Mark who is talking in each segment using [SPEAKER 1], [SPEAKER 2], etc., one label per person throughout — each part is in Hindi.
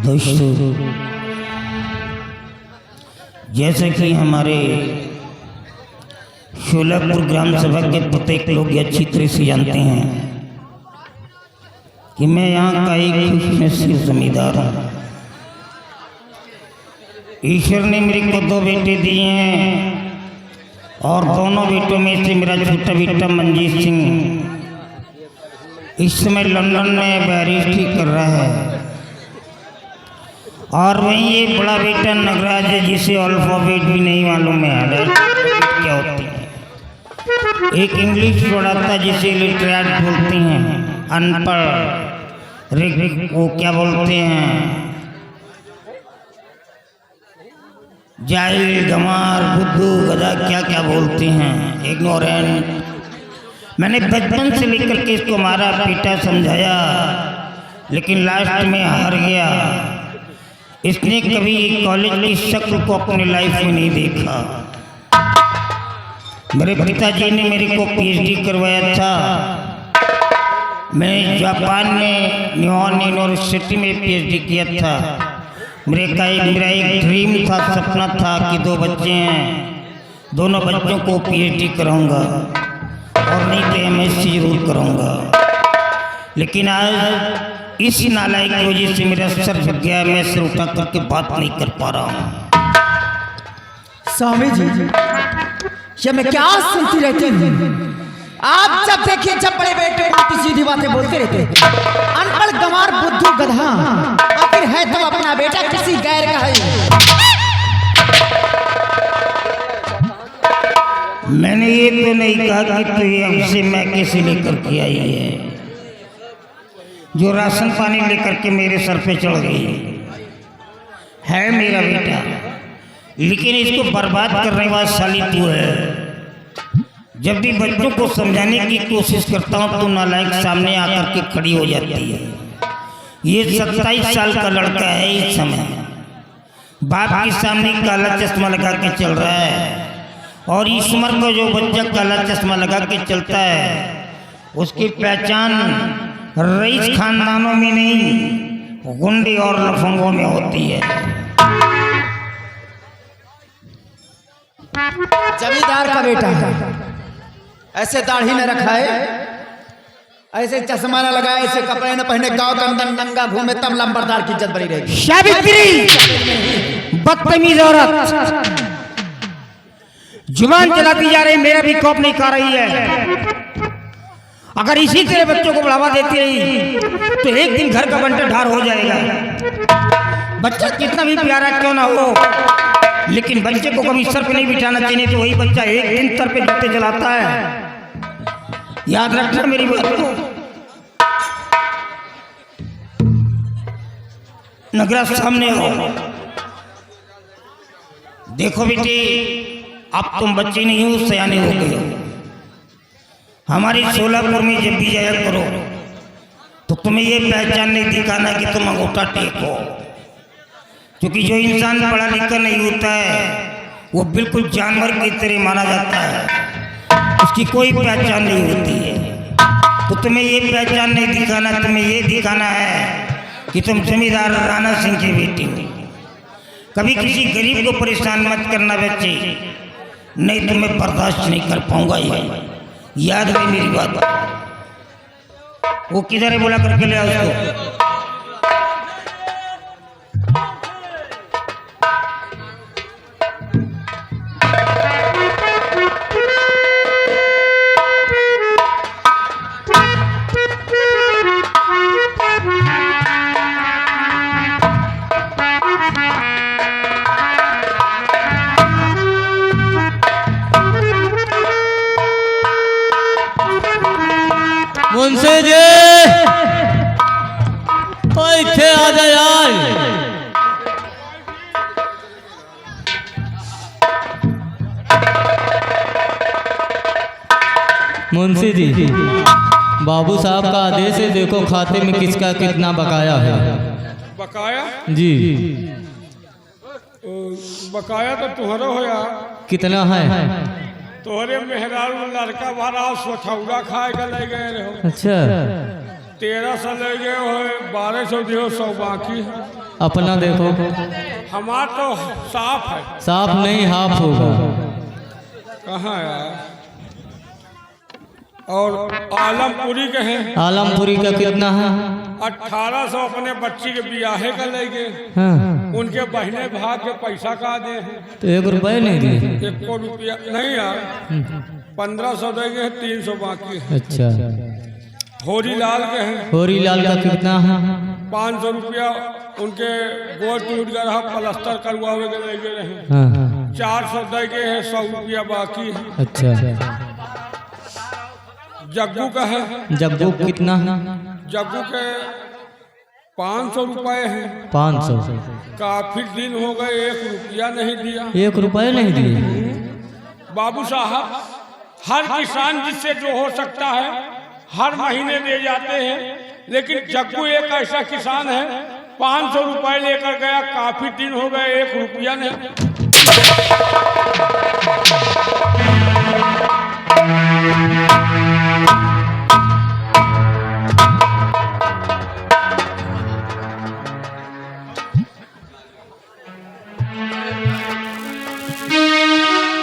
[SPEAKER 1] दोस्तों, जैसे कि हमारे शोलापुर ग्राम सभा के प्रत्येक लोग अच्छी तरह से जानते हैं कि मैं यहाँ का एक खुशनसीब जमींदार हूँ। ईश्वर ने मेरे को 2 बेटे दिए हैं और दोनों बेटों में से मेरा छोटा बेटा मंजीत सिंह इस समय लंदन में बैरिस्टरी कर रहा है और वहीं ये बड़ा बेटा नगराज है जिसे अल्फाबेट भी नहीं मालूम है क्या होती है। एक इंग्लिश पढ़ाता जिसे लिटरेट बोलते हैं, अनपढ़ वो क्या बोलते हैं, जाहिल, गंवार, बुद्धू, गधा, क्या क्या बोलते हैं, इग्नोरेंट। मैंने बचपन से लेकर के इसको मारा पीटा समझाया, लेकिन लास्ट में हार गया। इसने कभी एक कॉलेज की शक्ल को अपनी लाइफ में नहीं देखा। मेरे पिताजी ने मेरे को पीएचडी करवाया था। मैं जापान में निहोन यूनिवर्सिटी में पीएचडी किया था। मेरा एक ड्रीम था, सपना था कि 2 बच्चे हैं, दोनों बच्चों को पीएचडी कराऊंगा और नहीं तो एमएससी जरूर कराऊंगा। लेकिन आज इस नालायक की वजह से मेरा सर झुक गया, मैं सिर उठा करके बात नहीं कर पा रहा हूँ।
[SPEAKER 2] स्वामी जी, ये मैं क्या सुनती रहती हूँ? आप जब देखिए, जब बड़े बेटे उल्टी सीधी बातें बोलते रहते, अनपढ़, गंवार, बुद्धू, गधा, आखिर है तो अपना बेटा किसी गैर का है।
[SPEAKER 1] मैंने ये तो नहीं कहा कि तो ये हमसे मैं कैसे लेकर के आई है, जो राशन पानी लेकर के मेरे सर पे चढ़ गई है मेरा बेटा, लेकिन इसको बर्बाद करने वाला साली तू है। जब भी बच्चों को समझाने की कोशिश करता हूँ तो नालायक सामने आकर के खड़ी हो जाती है। ये 27 साल का लड़का है, इस समय बाप के सामने काला चश्मा लगा के चल रहा है, और इस उम्र को जो बच्चा काला चश्मा लगा के चलता है उसकी पहचान रईस खानदानों में नहीं, गुंडे और लफंगों में होती है।
[SPEAKER 2] जमींदार का बेटा है, ऐसे दाढ़ी न रखा है, ऐसे चश्मा न लगाए, ऐसे कपड़े न पहने, गांव के अंदर नंगा घूमे, तब लंबरदार की इज्जत बनी रहेगी।
[SPEAKER 1] सावित्री, बदतमीज औरत, जुबान चलाती जा रही, मेरा भी खौफ नहीं खा रही है। अगर इसी तरह बच्चों को बढ़ावा देती रही तो एक दिन घर का बंटर ढार हो जाएगा। बच्चा कितना भी प्यारा क्यों ना हो, लेकिन बच्चे को कभी सर पे नहीं बिठाना चाहिए, तो वही बच्चा एक दिन सर पे जूते जलाता है। याद रखना मेरी बात को। नगराज सामने हो, देखो बेटी, अब तुम बच्चे नहीं हो, सयाने हो गए हो। हमारी शोलापुर में जब भी जाया करो तो तुम्हें ये पहचान नहीं दिखाना कि तुम अंगूठा टेको, क्योंकि जो इंसान पढ़ा लिखा नहीं होता है वो बिल्कुल जानवर की तरह माना जाता है, उसकी कोई पहचान नहीं होती है। तो तुम्हें ये पहचान नहीं दिखाना, तुम्हें ये दिखाना है कि तुम जमींदार राणा सिंह की बेटी हो। कभी किसी गरीब को परेशान मत करना बच्चे, नहीं तो मैं बर्दाश्त नहीं कर पाऊंगा। ये याद रही मेरी बात। वो किधर है, बोला करके ले आओ उसको।
[SPEAKER 3] मुंशी जी, इत्थे आ जा यार। मुंशी जी, बाबू साहब का आदेश है, देखो खाते में किसका कितना बकाया है।
[SPEAKER 4] बकाया
[SPEAKER 3] जी,
[SPEAKER 4] बकाया तो तुहरा हो यार।
[SPEAKER 3] कितना है?
[SPEAKER 4] तोहरे मेहरारू लड़का भरा सोठौरा खाए के ले गए रहो।
[SPEAKER 3] अच्छा,
[SPEAKER 4] 1300 ले गए हो, 1200 दियो, 100 बाकी है।
[SPEAKER 3] अपना देखो।
[SPEAKER 4] हमारा तो साफ है।
[SPEAKER 3] साफ नहीं हाफ होगा।
[SPEAKER 4] कहाँ यार? और आलमपुरी के हैं।
[SPEAKER 3] आलमपुरी का कितना है?
[SPEAKER 4] 1800 अपने बच्ची के ब्याहे का लेंगे।
[SPEAKER 3] हाँ।
[SPEAKER 4] उनके बहने भाग के पैसा का दे हैं।
[SPEAKER 3] तो 1 रुपये नहीं दिए?
[SPEAKER 4] 1 रुपया नहीं यार, 1500 देंगे, 300 बाकी है।
[SPEAKER 3] अच्छा।
[SPEAKER 4] होरी लाल के हैं।
[SPEAKER 3] होरी लाल का कितना है?
[SPEAKER 4] 500 रुपया उनके गोड़ टूट गया रहा, प्लास्टर करवावे के लेके रहे।
[SPEAKER 3] हाँ।
[SPEAKER 4] 400 देंगे है, 100 रुपया बाकी है।
[SPEAKER 3] अच्छा।
[SPEAKER 4] जग्गू का है।
[SPEAKER 3] जग्गू कितना है?
[SPEAKER 4] जग्गू के 500 रुपये है।
[SPEAKER 3] 500।
[SPEAKER 4] काफी दिन हो गए, 1 रुपया नहीं दिया।
[SPEAKER 3] 1 रुपये नहीं दिए?
[SPEAKER 4] बाबू साहब, हर किसान जिससे जो हो सकता है हर महीने दे जाते हैं, लेकिन जग्गू एक ऐसा किसान है 500 रुपये लेकर गया, काफी दिन हो गए, 1 रुपया नहीं।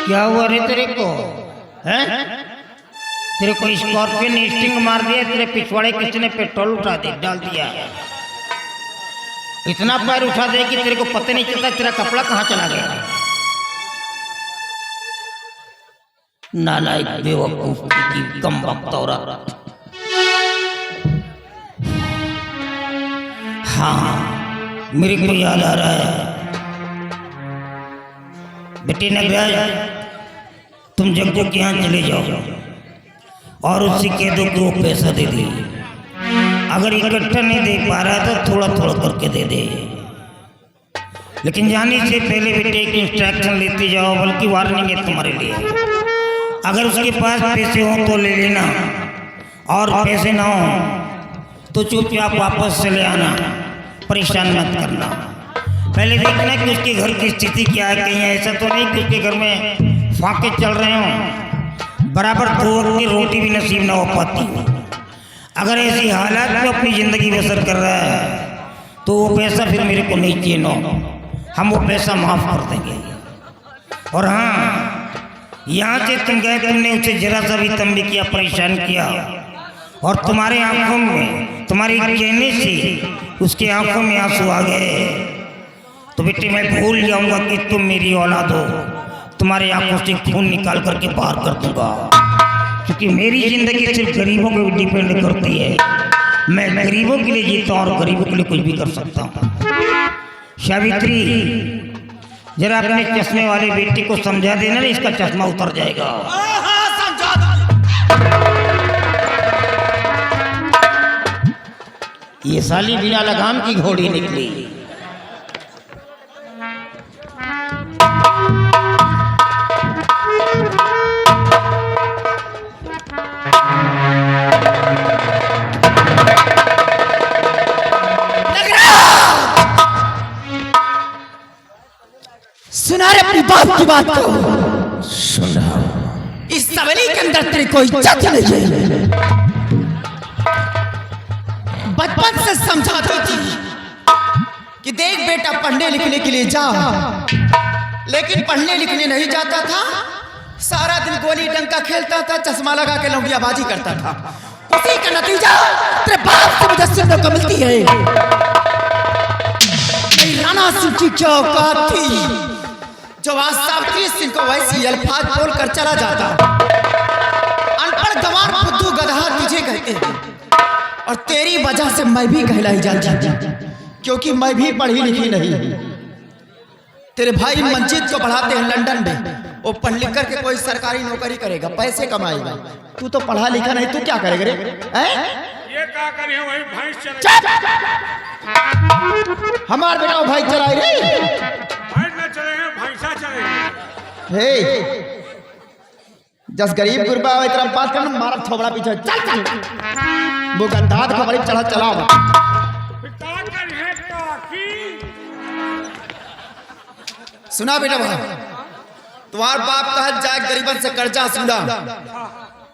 [SPEAKER 1] क्या हुआ रे तेरे को? हैं? तेरे को स्कॉर्पियो ने स्टिंग मार दिया, तेरे पिछवाड़े किसने पेट्रोल उठा दे डाल दिया? इतना पैर उठा दे कि तेरे को पता नहीं चलता तेरा कपड़ा कहाँ चला गया। नालायक बेवकूफ की कम वक्त औरत। हाँ, मेरे को याद आ रहा है। बेटे नगराज, तुम जग्गू के यहाँ चले जाओ और उससे कह दो कि वो पैसा दे दे। अगर इकट्ठा नहीं दे पा रहा है तो थोड़ा थोड़ा करके दे दे, लेकिन जाने से पहले बेटे एक इंस्ट्रक्शन लेते जाओ, बल्कि वार्निंग है तुम्हारे लिए। अगर उसके पास पैसे हो तो ले लेना, और पैसे ना हो तो चुपचाप वापस चले आना, परेशान मत करना। पहले देखना कि उसके घर की स्थिति क्या है, कहीं ऐसा तो नहीं कि उसके घर में फाके चल रहे हों, बराबर 2 वक्त की रोटी भी नसीब ना हो पाती हो। अगर ऐसी हालात में अपनी ज़िंदगी बसर कर रहा है तो वो पैसा फिर मेरे को नहीं चाहिए, हम वो पैसा माफ़ कर देंगे। और हाँ, यहाँ से तुम गए, तुमने उसे जरा सा भी तंबी किया, परेशान किया, और तुम्हारे आंखों में तुम्हारी कहने से उसकी आंखों में आंसू आ गए, तो बेटे मैं भूल जाऊंगा कि तुम मेरी औलाद हो। तुम्हारे आंखों से खून निकाल करके बाहर कर दूंगा, क्योंकि मेरी जिंदगी सिर्फ गरीबों पे डिपेंड करती है। मैं गरीबों के लिए जीता हूँ और गरीबों के लिए कुछ भी कर सकता हूँ। सावित्री, जरा अपने चश्मे वाले बेटे को समझा देना, इसका चश्मा उतर जाएगा। ये साली बिना लगाम की घोड़ी निकली।
[SPEAKER 2] सुना रे अपनी बाप की बात को।
[SPEAKER 1] सुना,
[SPEAKER 2] इस सवेली के अंदर तेरी कोई इज्जत नहीं है। बचपन से समझाती थी कि देख बेटा, पढ़ने लिखने के लिए जा, लेकिन पढ़ने लिखने नहीं जाता था। सारा दिन गोली डंका खेलता था, चश्मा लगा के लौंडियाबाजी करता था। उसी का नतीजा तेरे बाप से मुझे सुनने को मिलती है। मेरी राणा सिंह की क्या औकात थी जो आज सावित्री सिंह को वैसी अल्फाज बोलकर चला जाता। अनपढ़ गंवार बुद्धू गधा तुझे कहते हैं, और तेरी वजह से मैं भी कहलाई जाती, क्योंकि मैं भी पढ़ी लिखी नहीं। तेरे भाई मंजीत को पढ़ाते हैं लंदन में, वो पढ़ लिख करके कोई सरकारी नौकरी करेगा, पैसे कमाएगा। तू तो पढ़ा लिखा नहीं, तू क्या करेगा रे?
[SPEAKER 4] ये क्या करे, वही भैंस चले।
[SPEAKER 2] हमार बेटा वो भाई चलाए रे,
[SPEAKER 4] भैंस न चले, भैंसा चले।
[SPEAKER 2] हे जस गरीब गुरबा इतना बात करना, मारा थोबड़ा पीछे चल चल। वो गंदाद खबरी चढ़ा चला। सुना बेटा भाई, तुम्हार बाप कहा जाए गरीबन से कर्जा सुना,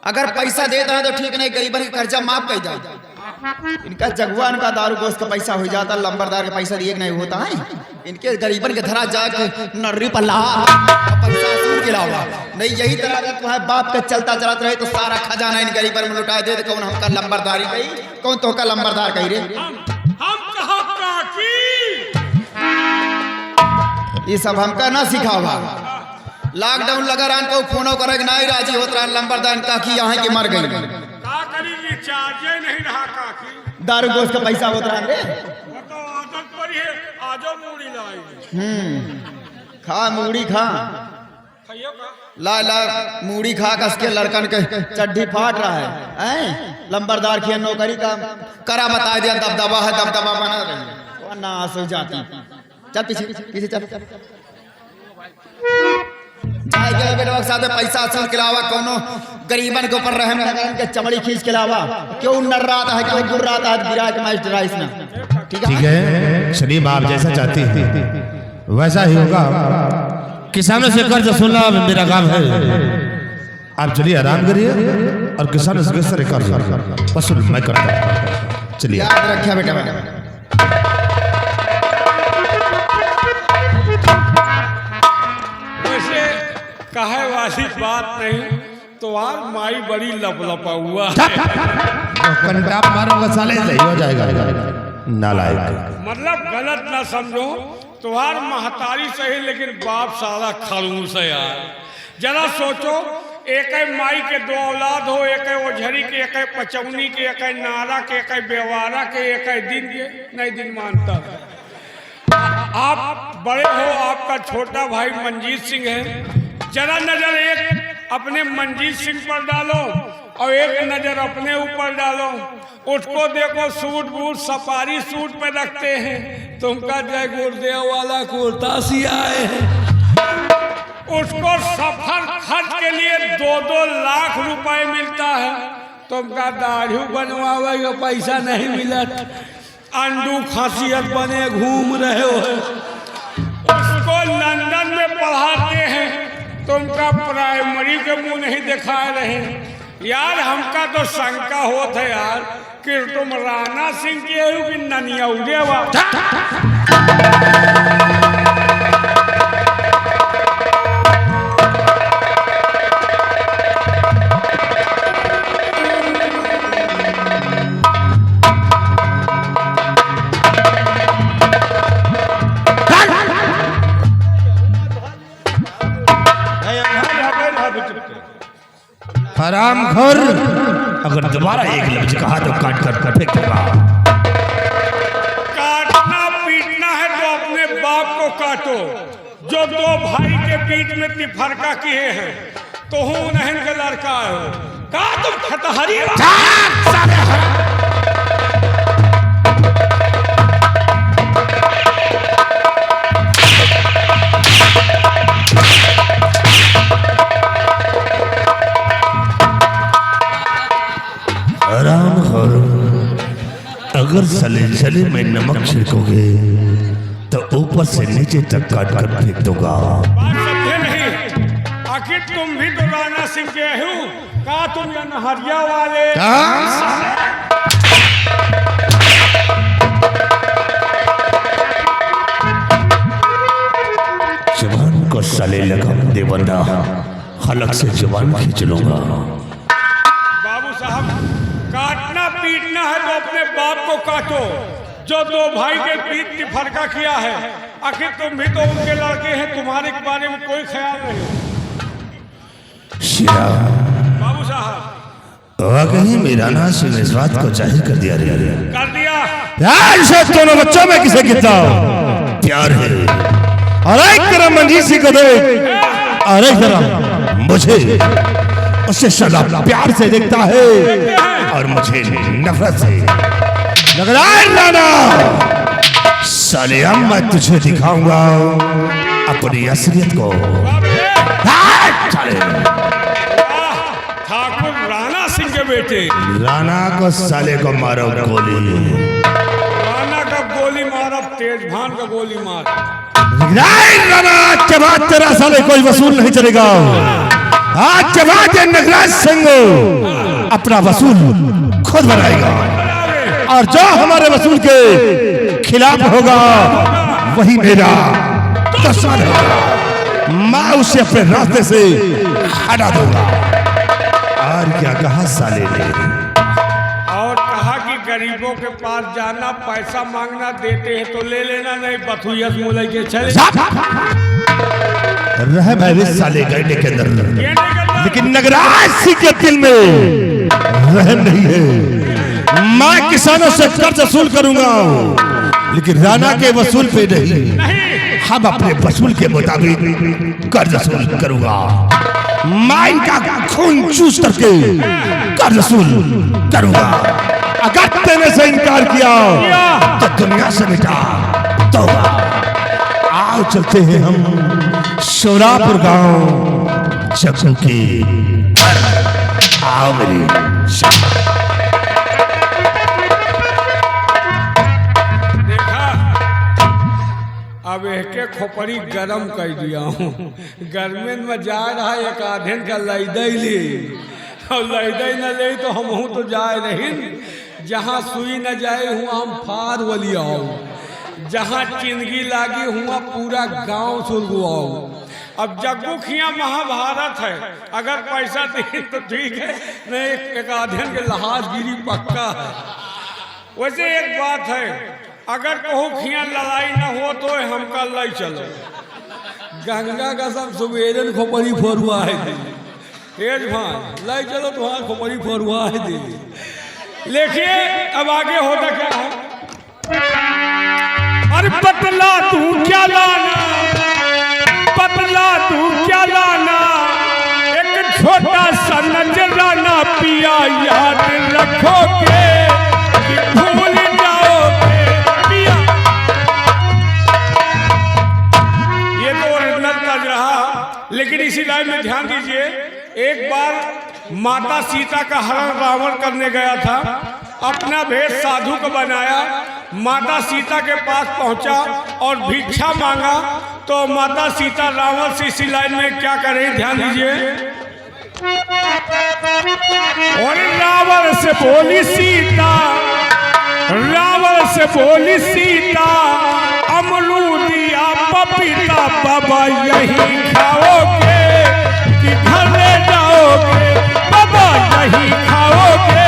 [SPEAKER 2] अगर पैसा देता है तो ठीक नहीं, गरीबन का कर्जा माफ कर जाए। इनका जगुआ इनका दारू गोश्त का पैसा हो जाता, लंबरदार का पैसा दिए नहीं होता है। इनके गरीबन के धरा जाके नर्री पर पैसा सूर के लावा नहीं। यही तरह अगर तुम्हारे बाप का चलता चलत रहे तो सारा खजाना इन गरीबन में लुटा दे। कौन हमका लंबरदारी कही, कौन तो का लंबरदार कही रे। ये सब हमका ना सिखावा। लॉकडाउन लगा रहा को फोन करे नहीं राजी होत रहा लंबरदार काकी यहाँ के मर गई।
[SPEAKER 4] नहीं रहा काकी
[SPEAKER 2] दारू गोश्त का पैसा होत रहा रे। खा मूड़ी खा ला ला मूड़ी खा कस के लड़कन के चड्ढी फाट रहा है। लंबरदार की नौकरी का करा बता दिया, दबदबा है, दबदबा बना रही ना सो जाती। चल पीछे पीछे चल बेटा साथ पैसा असल के अलावा कोनो गरीबन के ऊपर रहम के चमड़ी खींच के अलावा क्यों नर रहा है, क्यों गुर रहा है गिरा के मास्टर राइस ना। ठीक
[SPEAKER 5] है सलीम, आप जैसा चाहती हैं वैसा ही होगा। किसानों से कर्ज सुनना मेरा काम है। आप चलिए आराम करिए और किसानों से किस तरह कर्ज वसूल मैं करता हूं। चलिए
[SPEAKER 2] याद रखिए बेटा।
[SPEAKER 4] वैसे कहे वाली बात नहीं तो आज माई बड़ी लपलपा हुआ
[SPEAKER 5] कंटाप मारूंगा साले, सही हो जाएगा। नालायक
[SPEAKER 4] मतलब गलत ना समझो, तुम्हार महतारी सही लेकिन बाप सारा खड़ूस है यार। जरा सोचो, एक माई के दो औलाद हो, एक ओझरी के, एक पचौनी के, एक नारा के, एक बेवारा के, एक दिन के नहीं दिन मानता। आप बड़े हो, आपका छोटा भाई मंजीत सिंह है। जरा नजर एक अपने मंजीत सिंह पर डालो और एक नजर अपने ऊपर डालो। उसको देखो सूट बूट सफारी सूट पे रखते हैं, तुमका जय गुरुदेव वाला कुर्ता सिया है। उसको सफर खर्च के लिए 2-2 लाख रुपए मिलता है, तुमका दाढ़ी बनवावे का पैसा नहीं मिला। अंडू खासियत बने घूम रहे हो। उसको लंदन में पढ़ाते हैं, तुमका प्राइमरी के मुंह नहीं दिखा रहे। यार हमका तो शंका होत है यार कि तुम राणा सिंह के हो कि ननियौरे वा।
[SPEAKER 5] हरामखोर, अगर दोबारा एक लफ्ज कहा तो काट कर फेंकूंगा।
[SPEAKER 4] काटना पीटना है तो अपने बाप को काटो, जो 2 भाई के बीच में तिफरका किए हैं। तो हूं नहीं के लड़का हो का तुम खतहरी।
[SPEAKER 5] हरामखोर, अगर सले में नमक छिड़कोगे तो ऊपर से नीचे तक काट कर फेंक दूंगा।
[SPEAKER 4] बात समझे नहीं? आखिर तुम भी तो राणा सिंह के हो का? तुम या नहरिया वाले
[SPEAKER 5] जवान को साले लगाम दे वरना हलक से जवान खींच लूंगा।
[SPEAKER 4] बाबू साहब, काटना पीटना है तो अपने बाप को काटो, जो 2 भाई के बीच तिफरका किया है। आखिर तुम भी तो उनके लड़के हैं, तुम्हारे बारे में कोई ख्याल नहीं। बाबू साहब,
[SPEAKER 5] वाकई मेरा ना सिंह इस बात को जाहिर कर दिया।
[SPEAKER 4] कर दिया।
[SPEAKER 5] प्यार से दोनों बच्चों में किसे कितना प्यार है, और एक तरह मंजीत सिंह को दे और एक तरह मुझे। उससे सदा प्यार से देखता है और मुझे नफरत से। राणा साले, अब मैं तुझे दिखाऊंगा अपनी असलियत को।
[SPEAKER 4] ठाकुर राणा सिंह के बेटे।
[SPEAKER 5] राणा को साले को मारो गोली।
[SPEAKER 4] राणा का गोली मारो, तेज भान का गोली मार।
[SPEAKER 5] राणा, आज के बाद तेरा साले कोई वसूल नहीं चलेगा। आज के बाद नगराज सिंह अपना वसूल खुद बनाएगा। और जो हमारे वसूल के खिलाफ होगा वही मेरा दुश्मन होगा। मैं उसे अपने रास्ते से हटा दूंगा। और क्या कहा साले ने?
[SPEAKER 4] और कहा कि गरीबों के पास जाना, पैसा मांगना, देते हैं तो ले लेना, नहीं बथुयस मुलई के चले
[SPEAKER 5] रह मेरे साले गैंडे के अंदर, लेकिन नगराज सिंह के दिल में रहम नहीं है। मैं किसानों से कर्ज वसूल करूंगा, लेकिन राणा के वसूल पे नहीं। हम अपने वसूल के मुताबिक कर्ज वसूल करूंगा। मैं इनका खून चूस करके कर्ज वसूल करूंगा। अगर तेने से इनकार किया तो दुनिया से मिटा तौबा। आओ चलते हैं हम शोरापुर गांव जगू के। आओ मेरी
[SPEAKER 4] अब एक खोपड़ी गरम कर दिया हूँ। गर्मी में जा रहा एक आधेन का लैदई ले, और लैदई न ले तो हम हूँ तो जाए नहीं। जहाँ सुई न जाए हुआ हम फार वली आओ, जहाँ चिंदगी लागी हुआ पूरा गांव सुरगुआओ। अब जग्गू खिया महाभारत है, अगर पैसा दे तो ठीक है, नहीं एक आधेन के लहाज गिरी पक्का है। वैसे एक बात है, अगर कहूँ खिया लड़ाई न हो तो हम कल लाई चलो। गंगा का सब सुबेरन खोपड़ी फोरुआ है तेज भाई लाई चलो तो हाँ खोपड़ी फोरुआ है दे। देखिए अब आगे होता क्या है। अरे पतला तू क्या लाना, पतला तू क्या लाना, एक छोटा सा नजराना पिया याद रखोगे कि भूल जाओगे पिया। ये तो ओरिजिनल तर्ज रहा, लेकिन इसी लाइन में ध्यान दीजिए। एक बार माता सीता का हरण रावण करने गया था, अपना भेष साधु को बनाया, माता सीता के पास पहुंचा और भिक्षा मांगा। तो माता सीता रावण से इसी लाइन में क्या कर रही, ध्यान दीजिए। और रावण से बोली सीता, रावण से बोली सीता, अमरूदिया पपीता बाबा यही खाओगे कि घर ले जाओगे, बाबा यही खाओगे